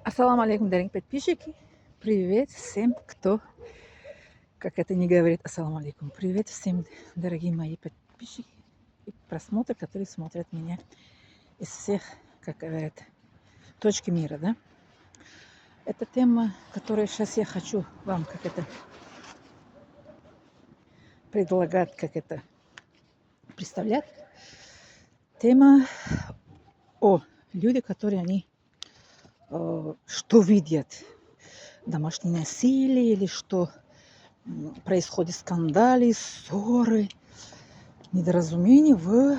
Ассаламу алейкум, дорогие подписчики. Привет всем, кто, как это не говорит, ассаламу алейкум. Привет всем, дорогие мои подписчики и просмотры, которые смотрят меня из всех, как говорят, точки мира, да? Это тема, которую сейчас я хочу вам, как это, предлагать, как это, представлять. Тема о людях, которые они, что видят, домашнее насилие или что происходит скандалы, ссоры, недоразумения в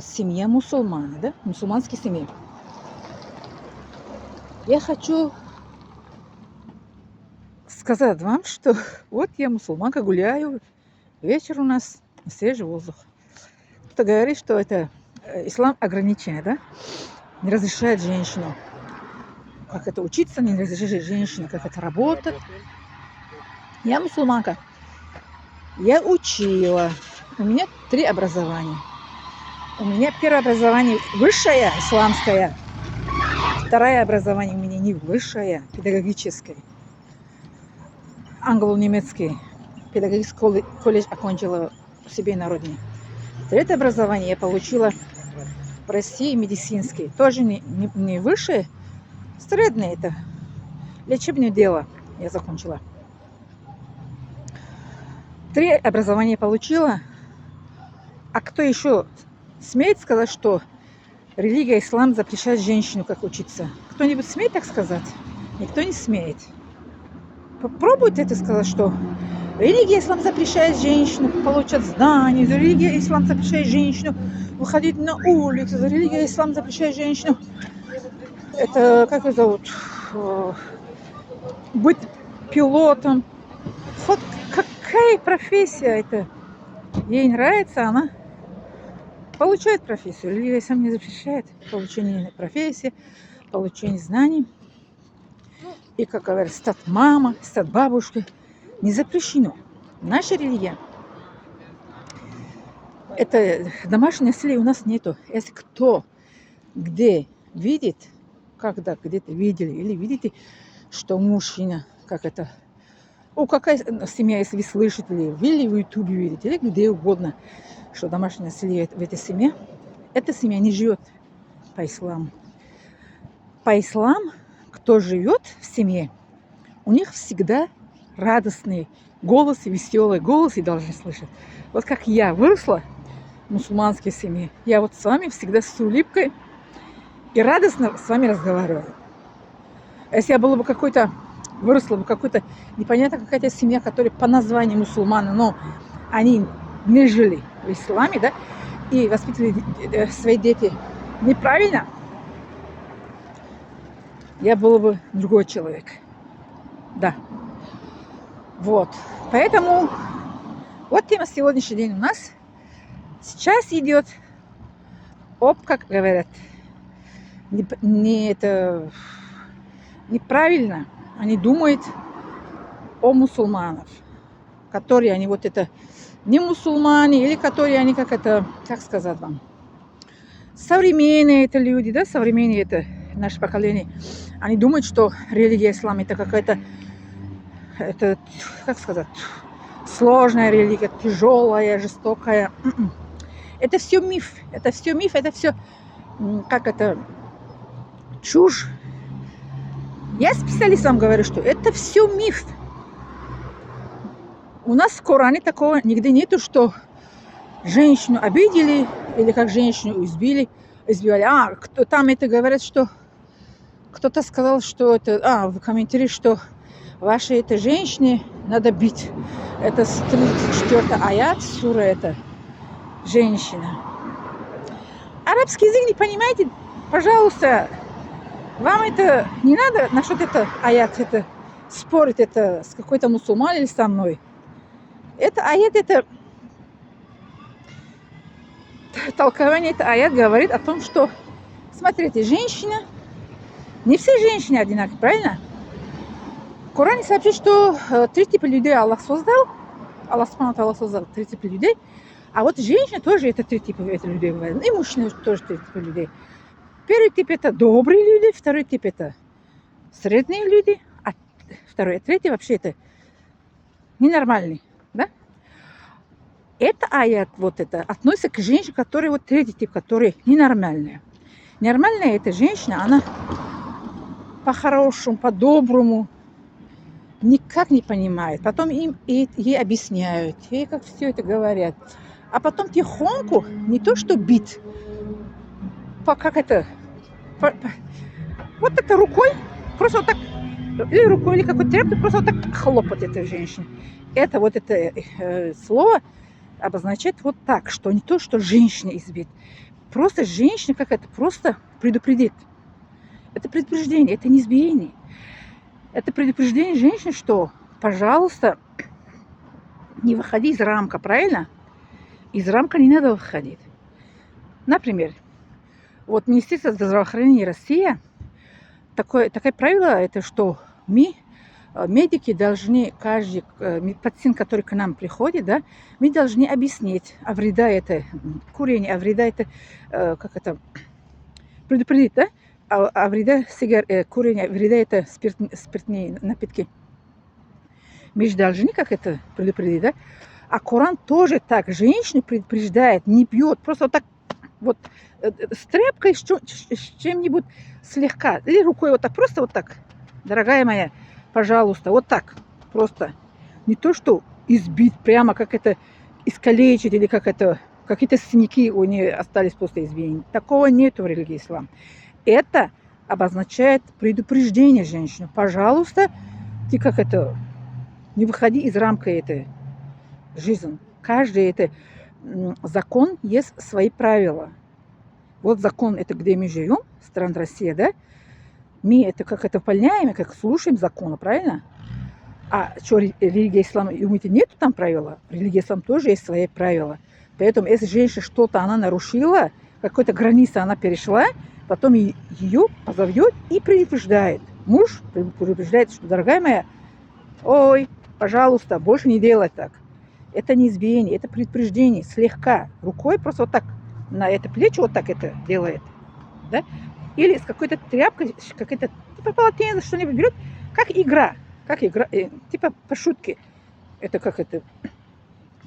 семье мусульман, да, мусульманской семье. Я хочу сказать вам, что вот я мусульманка, гуляю, вечер у нас, свежий воздух. Кто-то говорит, что это ислам ограниченный, да, не разрешает женщину, как это учиться, не разрешает женщине, как это работать. Я мусульманка, я учила, у меня 3 образования. У меня первое образование высшее, исламское. Второе образование у меня не высшее, педагогическое. Англо-немецкий педагогический колледж окончила у себя на родине. Третье образование я получила в России медицинский. Тоже не высшее, среднее это. Лечебное дело я закончила. 3 образования получила. А кто еще смеет сказать, что религия ислам запрещает женщину как учиться? Кто-нибудь смеет так сказать? Никто не смеет. Попробуйте это сказать, что религия ислам запрещает женщину получать знания, религия ислам запрещает женщину выходить на улицу, религия ислам запрещает женщину, это, как это зовут, быть пилотом. Вот какая профессия это? Ей нравится, она получает профессию. Религия ислам не запрещает получение профессии, получение знаний. И, как говорят, стать мамой, стать бабушкой не запрещено. Наша религия. Это домашнее насилие у нас нету. Если кто где видит, когда где-то видели или видите, что мужчина, как это, какая семья, если вы слышите, или в ютубе видите, или где угодно, что домашнее насилие в этой семье, эта семья не живет по исламу. По исламу, кто живет в семье, у них всегда радостный голос и веселый голос и должны слышать. Вот как я выросла в мусульманской семье, я вот с вами всегда с улыбкой и радостно с вами разговариваю. А если я была бы выросла бы какой-то непонятно какая-то семья, которая по названию мусульманы, но они не жили в исламе, да, и воспитывали свои дети неправильно, я была бы другой человек. Да. Вот. Поэтому вот тема сегодняшний день у нас. Сейчас идет как говорят, неправильно. Они думают о мусульманах, которые они вот это не мусульмане, или которые они как сказать вам, современные это люди, да, современные это наше поколение. Они думают, что религия ислам это какая-то, это, как сказать, сложная религия, тяжелая, жестокая. Это все миф, это все миф, это все, чушь. Я специалистам говорю, что это все миф. У нас в Коране такого нигде нету, что женщину обидели или как женщину избивали. Кто там это говорит, что кто-то сказал, что это, в комментарии, что вашей этой женщине надо бить. Это 34 аят сура, это женщина. Арабский язык не понимаете? Пожалуйста, вам это не надо насчет это аят, это спорить это с какой-то мусульман или со мной. Это аят, это толкование, это аят говорит о том, что, смотрите, женщина, не все женщины одинаковые, правильно? В Коране сообщит, что 3 типа людей Аллах создал. Аллах создал 3 типа людей. А вот женщина тоже это 3 типа людей. И мужчина тоже 3 типа людей. Первый тип это добрые люди, второй тип это средние люди, а второй и третий вообще это ненормальный, да? Это аят, вот это, относится к женщине, которая вот третий тип, которая ненормальная. Нормальная эта женщина, она по-хорошему, по-доброму, никак не понимает. Потом им ей объясняют, ей как все это говорят. А потом тихоньку, не то что бить, как это, вот это рукой, просто вот так, или рукой, или какой-то тряпкой, просто вот так хлопать этой женщине. Это вот это слово обозначает вот так, что не то, что женщина избит. Просто женщина как это, просто предупредит. Это предупреждение, это не избиение. Это предупреждение женщине, что, пожалуйста, не выходи из рамка, правильно? Из рамка не надо выходить. Например, вот Министерство здравоохранения России, такое правило, это что мы, медики, должны, каждый пациент, который к нам приходит, да, мы должны объяснить, а вреда это курение, а вреда это, как это, предупредить, да, а вреда курения, вреда это спиртные напитки. Мы же должны как это предупредить, да? А Коран тоже так женщину предупреждает, не бьет, просто вот так вот с тряпкой, с чем-нибудь слегка, или рукой вот так, просто вот так, дорогая моя, пожалуйста, вот так, просто. Не то, что избить, прямо как это искалечить, или как это, какие-то синяки у нее остались после избиения. Такого нет в религии ислам. Это обозначает предупреждение женщины. Пожалуйста, ты как это, не выходи из рамка этой жизни. Каждый это закон есть свои правила. Вот закон это где мы живем, страна Россия, да? Мы это как это выполняем, как слушаем законы, правильно? А что, религия ислама, думаете, нету там правила? Религия ислама тоже есть свои правила. Поэтому если женщина что-то она нарушила, какой-то границы она перешла, потом ее позовет и предупреждает. Муж предупреждает, что, дорогая моя, ой, пожалуйста, больше не делай так. Это не избиение, это предупреждение, слегка, рукой просто вот так на это плечо вот так это делает, да? Или с какой-то тряпкой, какой-то типа полотенце, что-нибудь берет, как игра, типа по шутке. Это как это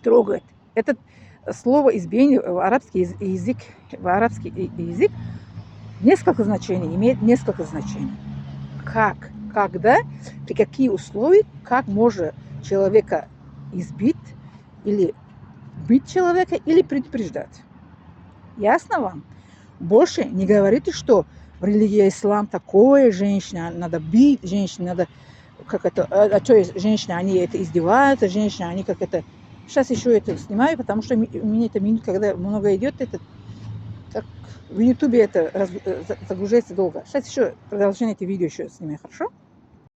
трогает. Это слово избиение в арабский язык несколько значений, имеет несколько значений. Как, когда, при какие условия, как можно человека избить, или бить человека, или предупреждать. Ясно вам? Больше не говорите, что в религии ислам такое, женщина, надо бить, женщина, надо, как это, то есть женщины, они это издеваются, женщины, они как это... Сейчас еще это снимаю, потому что у меня это минут, когда много идет, это как в ютубе это загружается долго. Сейчас еще продолжение этого видео еще снимаю, хорошо?